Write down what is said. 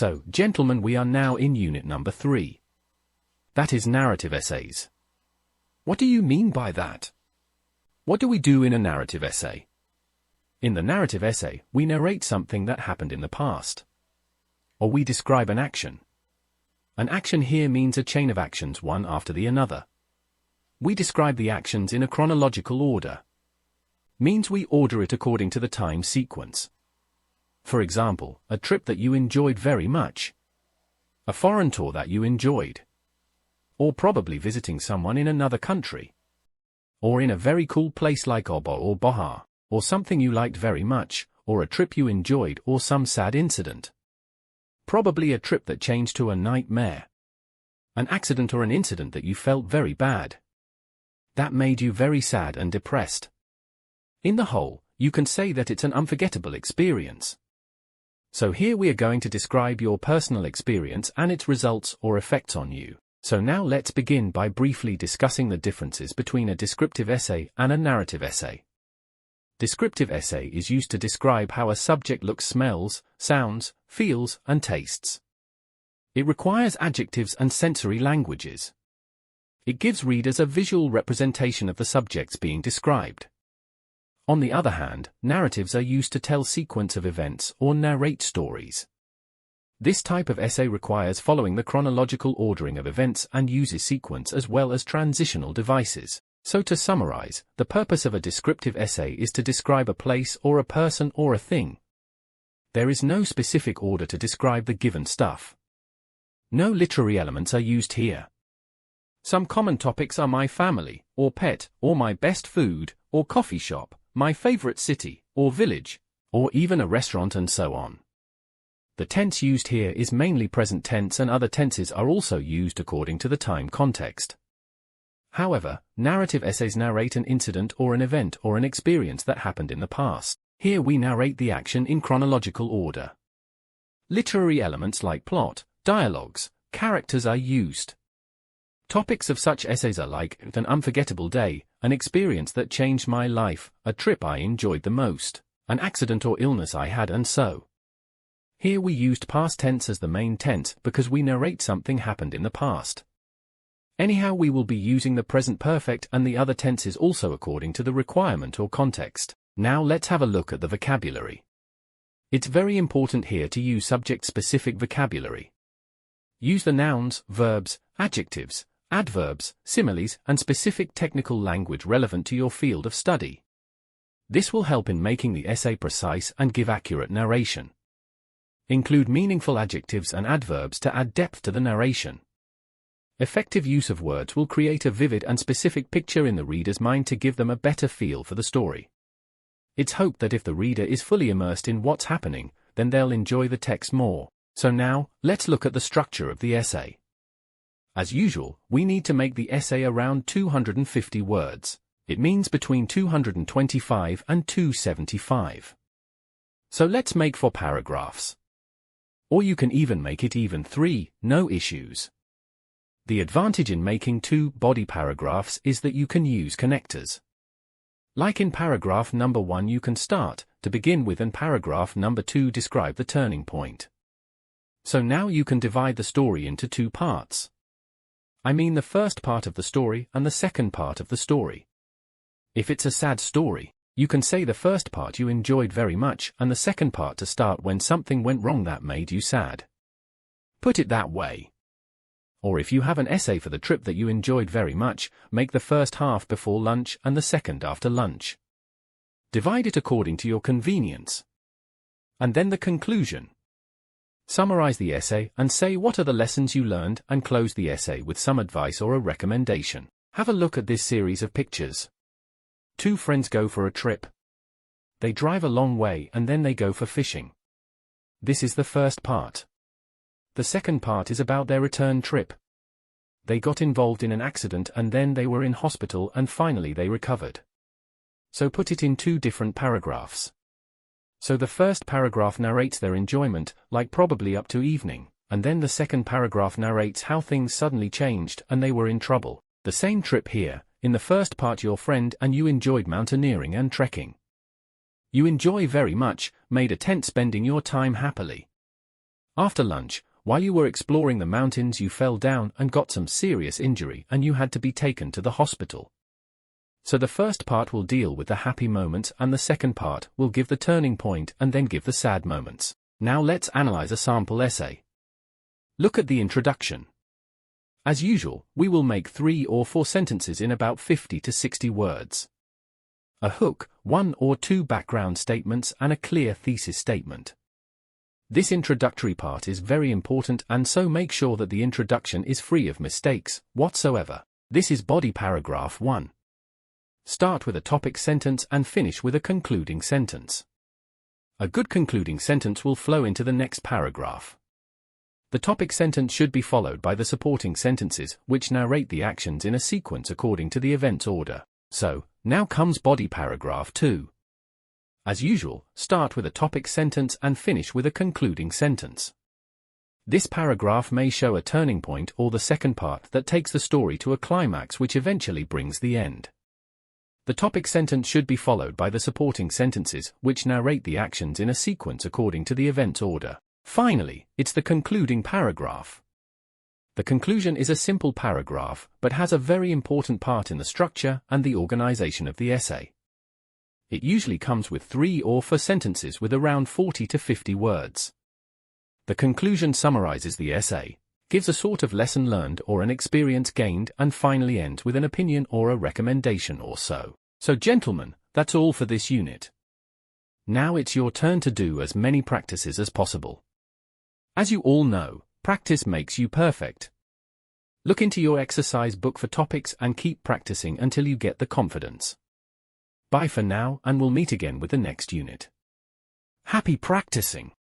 So, gentlemen, we are now in unit number 3. That is narrative essays. What do you mean by that? What do we do in a narrative essay? In the narrative essay, we narrate something that happened in the past. Or we describe an action. An action here means a chain of actions one after the another. We describe the actions in a chronological order. Means we order it according to the time sequence. For example, a trip that you enjoyed very much. A foreign tour that you enjoyed. Or probably visiting someone in another country. Or in a very cool place like Obo or Baja. Or something you liked very much, or a trip you enjoyed, or some sad incident. Probably a trip that changed to a nightmare. An accident or an incident that you felt very bad. That made you very sad and depressed. In the whole, you can say that it's an unforgettable experience. So here we are going to describe your personal experience and its results or effects on you. So now let's begin by briefly discussing the differences between a descriptive essay and a narrative essay. Descriptive essay is used to describe how a subject looks, smells, sounds, feels, and tastes. It requires adjectives and sensory languages. It gives readers a visual representation of the subjects being described. On the other hand, narratives are used to tell sequence of events or narrate stories. This type of essay requires following the chronological ordering of events and uses sequence as well as transitional devices. So to summarize, the purpose of a descriptive essay is to describe a place or a person or a thing. There is no specific order to describe the given stuff. No literary elements are used here. Some common topics are my family, or pet, or my best food, or coffee shop, my favorite city, or village, or even a restaurant and so on. The tense used here is mainly present tense and other tenses are also used according to the time context. However, narrative essays narrate an incident or an event or an experience that happened in the past. Here we narrate the action in chronological order. Literary elements like plot, dialogues, characters are used. Topics of such essays are like an unforgettable day, an experience that changed my life, a trip I enjoyed the most, an accident or illness I had, and so. Here we used past tense as the main tense because we narrate something happened in the past. Anyhow, we will be using the present perfect and the other tenses also according to the requirement or context. Now let's have a look at the vocabulary. It's very important here to use subject-specific vocabulary. Use the nouns, verbs, adjectives, adverbs, similes, and specific technical language relevant to your field of study. This will help in making the essay precise and give accurate narration. Include meaningful adjectives and adverbs to add depth to the narration. Effective use of words will create a vivid and specific picture in the reader's mind to give them a better feel for the story. It's hoped that if the reader is fully immersed in what's happening, then they'll enjoy the text more. So now, let's look at the structure of the essay. As usual, we need to make the essay around 250 words. It means between 225 and 275. So let's make 4 paragraphs. Or you can even make it even 3, no issues. The advantage in making 2 body paragraphs is that you can use connectors. Like in paragraph number 1 you can start, to begin with, and paragraph number 2 describe the turning point. So now you can divide the story into 2 parts. I mean the first part of the story and the second part of the story. If it's a sad story, you can say the first part you enjoyed very much and the second part to start when something went wrong that made you sad. Put it that way. Or if you have an essay for the trip that you enjoyed very much, make the first half before lunch and the second after lunch. Divide it according to your convenience. And then the conclusion. Summarize the essay and say what are the lessons you learned, and close the essay with some advice or a recommendation. Have a look at this series of pictures. 2 friends go for a trip. They drive a long way and then they go for fishing. This is the first part. The second part is about their return trip. They got involved in an accident and then they were in hospital and finally they recovered. So put it in 2 different paragraphs. So the first paragraph narrates their enjoyment, like probably up to evening, and then the second paragraph narrates how things suddenly changed and they were in trouble. The same trip here, in the first part your friend and you enjoyed mountaineering and trekking. You enjoy very much, made a tent spending your time happily. After lunch, while you were exploring the mountains, you fell down and got some serious injury and you had to be taken to the hospital. So the first part will deal with the happy moments and the second part will give the turning point and then give the sad moments. Now let's analyze a sample essay. Look at the introduction. As usual, we will make 3 or 4 sentences in about 50 to 60 words. A hook, 1 or 2 background statements and a clear thesis statement. This introductory part is very important, and so make sure that the introduction is free of mistakes whatsoever. This is body paragraph 1. Start with a topic sentence and finish with a concluding sentence. A good concluding sentence will flow into the next paragraph. The topic sentence should be followed by the supporting sentences, which narrate the actions in a sequence according to the event's order. So, now comes body paragraph 2. As usual, start with a topic sentence and finish with a concluding sentence. This paragraph may show a turning point or the second part that takes the story to a climax which eventually brings the end. The topic sentence should be followed by the supporting sentences, which narrate the actions in a sequence according to the event's order. Finally, it's the concluding paragraph. The conclusion is a simple paragraph, but has a very important part in the structure and the organization of the essay. It usually comes with 3 or 4 sentences with around 40 to 50 words. The conclusion summarizes the essay, gives a sort of lesson learned or an experience gained, and finally ends with an opinion or a recommendation or so. So gentlemen, that's all for this unit. Now it's your turn to do as many practices as possible. As you all know, practice makes you perfect. Look into your exercise book for topics and keep practicing until you get the confidence. Bye for now, and we'll meet again with the next unit. Happy practicing!